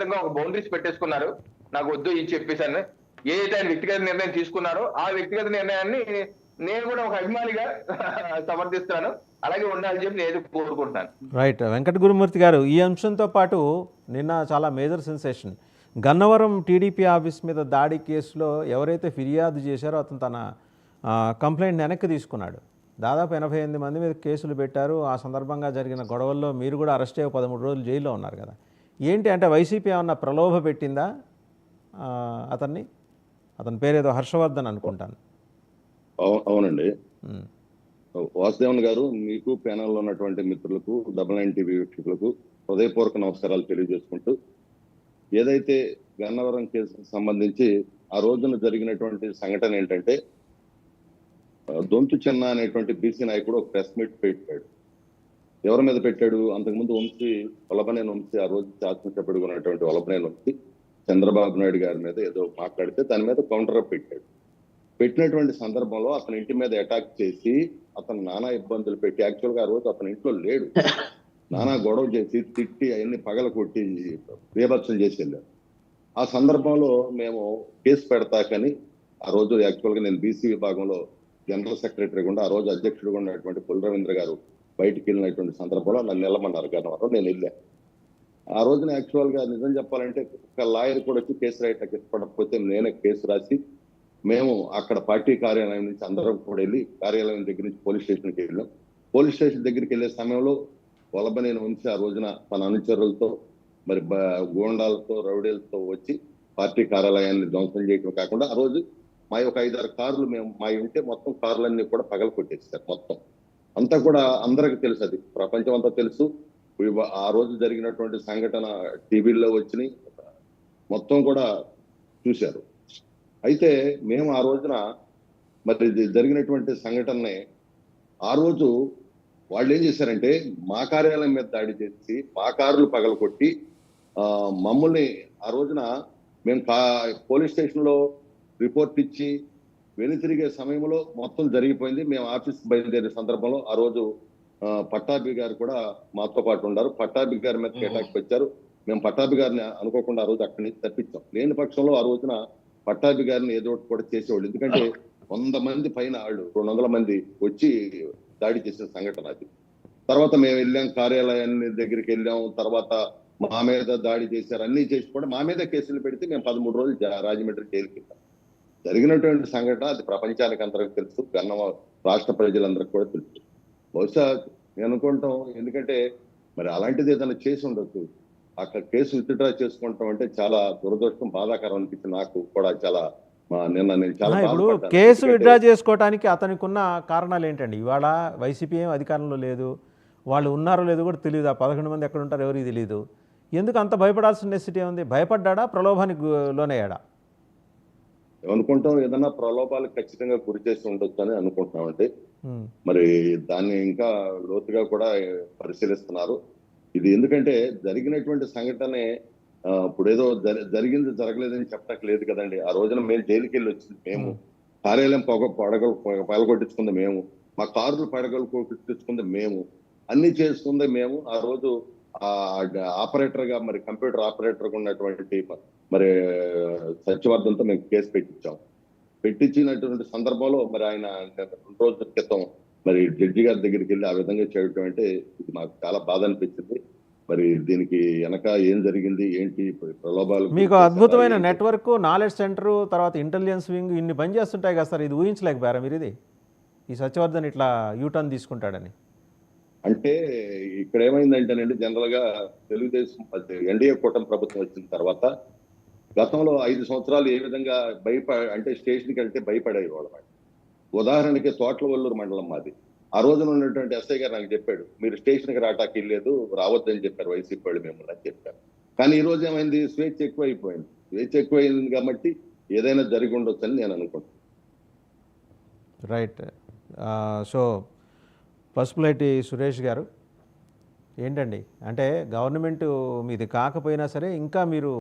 వ్యక్తిగతంగా ఒక బౌండరీస్ పెట్టేసుకున్నారు. నాకు వద్దు ఇది చెప్పేసాను. ఏదైతే ఆయన వ్యక్తిగత నిర్ణయం తీసుకున్నారో, ఆ వ్యక్తిగత నిర్ణయాన్ని నేను కూడా ఒక అభిమానిగా సమర్థిస్తున్నాను. అలాగే ఉండాలని చెప్పి నేను కోరుకుంటున్నాను. రైట్. వెంకట గురుమూర్తి గారు, ఈ అంశంతో పాటు నిన్న చాలా major sensation. Gannavaram TDP office మీద దాడి కేసులో ఎవరైతే ఫిర్యాదు చేశారో అతను తన కంప్లైంట్ వెనక్కి తీసుకున్నాడు. దాదాపు 88 మంది మీద కేసులు పెట్టారు. ఆ సందర్భంగా జరిగిన గొడవల్లో మీరు కూడా అరెస్ట్ అయ్యి 13 రోజులు జైల్లో ఉన్నారు కదా. ఏంటి అంటే వైసీపీ ఏమన్నా ప్రలోభ పెట్టిందా అతన్ని? అతని పేరేదో హర్షవర్ధన్ అనుకుంటాను. అవునండి. వాసుదేవన్ గారు, మీకు ప్యానల్లో ఉన్నటువంటి మిత్రులకు, డబల్9 టీవీ వీక్షకులకు హృదయపూర్వక నమస్కారాలు తెలియజేసుకుంటూ, ఏదైతే గన్నవరం కేసుకు సంబంధించి ఆ రోజున జరిగినటువంటి సంఘటన ఏంటంటే, దొంతు చెన్న అనేటువంటి బీసీ నాయకుడు ఒక ప్రెస్ మీట్ పెట్టాడు. ఎవరి మీద పెట్టాడు? అంతకుముందు వల్లభనేని వంశీ, ఆ రోజు శాసనసభ్యుడిగా ఉన్నటువంటి వల్లభనేని వంశీ చంద్రబాబు నాయుడు గారి మీద ఏదో మాట్లాడితే దాని మీద కౌంటర్ పెట్టాడు. పెట్టినటువంటి సందర్భంలో అతని ఇంటి మీద అటాక్ చేసి అతను నానా ఇబ్బందులు పెట్టి, యాక్చువల్ గా ఆ రోజు అతని ఇంట్లో లేడు, నానా గొడవ చేసి తిట్టి అవన్నీ పగల కొట్టి బీభత్సం చేసి వెళ్ళాడు. ఆ సందర్భంలో మేము కేసు పెడతాకని ఆ రోజు యాక్చువల్ గా నేను బీసీ విభాగంలో జనరల్ సెక్రటరీ కూడా, ఆ రోజు అధ్యక్షుడిగా ఉన్నటువంటి పుల్ రవీంద్ర గారు బయటికి వెళ్ళినటువంటి సందర్భంలో నన్ను వెళ్ళమన్నారు గన్నవరం. నేను వెళ్ళాను. ఆ రోజున యాక్చువల్ గా నిజం చెప్పాలంటే ఒక లాయర్ కూడా వచ్చి కేసు రాయటానికి ఇష్టపడకపోతే నేనే కేసు రాసి, మేము అక్కడ పార్టీ కార్యాలయం నుంచి అందరం కూడా వెళ్ళి కార్యాలయం దగ్గర నుంచి పోలీస్ స్టేషన్కి వెళ్ళాం. పోలీస్ స్టేషన్ దగ్గరికి వెళ్ళే సమయంలో వల్లభనేని వంశీ ఆ రోజున తన అనుచరులతో, మరి గోండాలతో, రౌడీలతో వచ్చి పార్టీ కార్యాలయాన్ని ధ్వంసం చేయడం కాకుండా, ఆ రోజు మా ఒక 5-6 కార్లు మా ఉంటే మొత్తం కార్లన్నీ కూడా పగల కొట్టేస్తారు. మొత్తం అంతా కూడా అందరికి తెలుసు, అది ప్రపంచం అంతా తెలుసు. ఆ రోజు జరిగినటువంటి సంఘటన టీవీల్లో వచ్చినాయి, మొత్తం కూడా చూశారు. అయితే మేము ఆ రోజున మరి జరిగినటువంటి సంఘటనని ఆ రోజు వాళ్ళు ఏం చేశారంటే, మా కార్యాలయం మీద దాడి చేసి మా కార్లు పగలకొట్టి మమ్మల్ని ఆ రోజున మేము పోలీస్ స్టేషన్ లో రిపోర్ట్ ఇచ్చి వెనుతిరిగే సమయంలో మొత్తం జరిగిపోయింది. మేము ఆఫీస్ బయలుదేరే సందర్భంలో ఆ రోజు పట్టాభి గారు కూడా మాతో పాటు ఉన్నారు. పట్టాభి గారి మీద అటాక్ వచ్చారు. మేము పట్టాభి గారిని అనుకోకుండా ఆ రోజు అక్కడి నుంచి తప్పించాం. లేని పక్షంలో ఆ రోజున పట్టాభి గారిని ఏదో కూడా చేసేవాళ్ళు. ఎందుకంటే 100 మంది పైన వాళ్ళు 200 మంది వచ్చి దాడి చేసిన సంఘటన అది. తర్వాత మేము వెళ్ళాం, కార్యాలయాన్ని దగ్గరికి వెళ్ళాం. తర్వాత మా మీద దాడి చేశారు, అన్ని చేసి కూడా మా మీద కేసులు పెడితే మేము 13 రోజులు రాజమండ్రి జైలుకి వెళ్ళాం. జరిగినటువంటి సంఘటన అది ప్రపంచానికి అందరికి తెలుసు, రాష్ట్ర ప్రజలందరికీ కూడా తెలుసు. బహుశా నేను అనుకుంటాం, ఎందుకంటే మరి అలాంటిది ఏదైనా చేసి ఉండొచ్చు. అక్కడ కేసు విత్డ్రా చేసుకుంటాం అంటే చాలా దురదృష్టం, బాధాకరం అనిపించింది నాకు కూడా. చాలా నిన్న నేను చాలా ఇప్పుడు కేసు విత్డ్రా చేసుకోవడానికి అతనికి ఉన్న కారణాలు ఏంటండి? ఇవాళ వైసీపీ ఏం అధికారంలో లేదు, వాళ్ళు ఉన్నారో లేదో కూడా తెలియదు. ఆ 11 మంది ఎక్కడ ఉంటారో ఎవరికి తెలియదు. ఎందుకు అంత భయపడాల్సిన నెసిటీ ఉంది? భయపడ్డా, ప్రలోభానికి లోనయ్యాడా? ఏమనుకుంటాం, ఏదన్నా ప్రలోభాలకు ఖచ్చితంగా గురి చేసి ఉండొచ్చు అని అనుకుంటున్నామండి. మరి దాన్ని ఇంకా లోతుగా కూడా పరిశీలిస్తున్నారు. ఇది ఎందుకంటే జరిగినటువంటి సంఘటనే ఇప్పుడు ఏదో జరిగింది జరగలేదని చెప్పడానికి లేదు కదండి. ఆ రోజున మేము జైలుకి వెళ్ళి వచ్చింది మేము, కార్యాలయం పగలగొట్టించుకుంది మేము, మా కార్లు పగలగొట్టించుకుంది మేము, అన్ని చేసుకుంది మేము. ఆ రోజు ఆపరేటర్ గా, మరి కంప్యూటర్ ఆపరేటర్ గా ఉన్నటువంటి మరి సత్యవర్ధన్తో మేము కేసు పెట్టించినటువంటి సందర్భంలో మరి ఆయన 2 రోజుల క్రితం మరి జడ్జి గారి దగ్గరికి వెళ్ళి ఆ విధంగా చేయడం అంటే ఇది మాకు చాలా బాధ అనిపించింది. మరి దీనికి వెనక ఏం జరిగింది, ఏంటి ప్రలోభాలు? మీకు అద్భుతమైన నెట్వర్క్, నాలెడ్జ్ సెంటర్, తర్వాత ఇంటెలిజెన్స్ వింగ్ ఇన్ని పని చేస్తుంటాయి కదా సార్. ఇది ఊహించలేకపోయారా మీరు? ఈ సత్యవర్ధన్ ఇట్లా యూటర్న్ తీసుకుంటాడని? అంటే ఇక్కడ ఏమైందంటేనండి, జనరల్ గా తెలుగుదేశం ఎన్డీఏ కూటమి ప్రభుత్వం వచ్చిన తర్వాత గతంలో 5 సంవత్సరాలు ఏ విధంగా అంటే స్టేషన్కి వెళ్తే భయపడేవాళ్ళం. ఉదాహరణకి తోట్లవల్లూరు మండలం మాది. ఆ రోజున ఉన్నటువంటి ఎస్ఐ గారు నాకు చెప్పాడు, మీరు స్టేషన్కి రావటానికి వెళ్ళలేదు, రావద్దని చెప్పారు వైసీపీ వాళ్ళు మిమ్మల్ని అని చెప్పారు. కానీ ఈ రోజు ఏమైంది, స్వేచ్ఛ ఎక్కువైపోయింది. స్వేచ్ఛ ఎక్కువైంది కాబట్టి ఏదైనా జరిగి ఉండొచ్చు అని నేను అనుకుంటున్నాను. రైట్. సో పసుపులేటి సురేష్ గారు, ఏంటండి అంటే గవర్నమెంట్ మీది కాకపోయినా సరే ఇంకా మీరు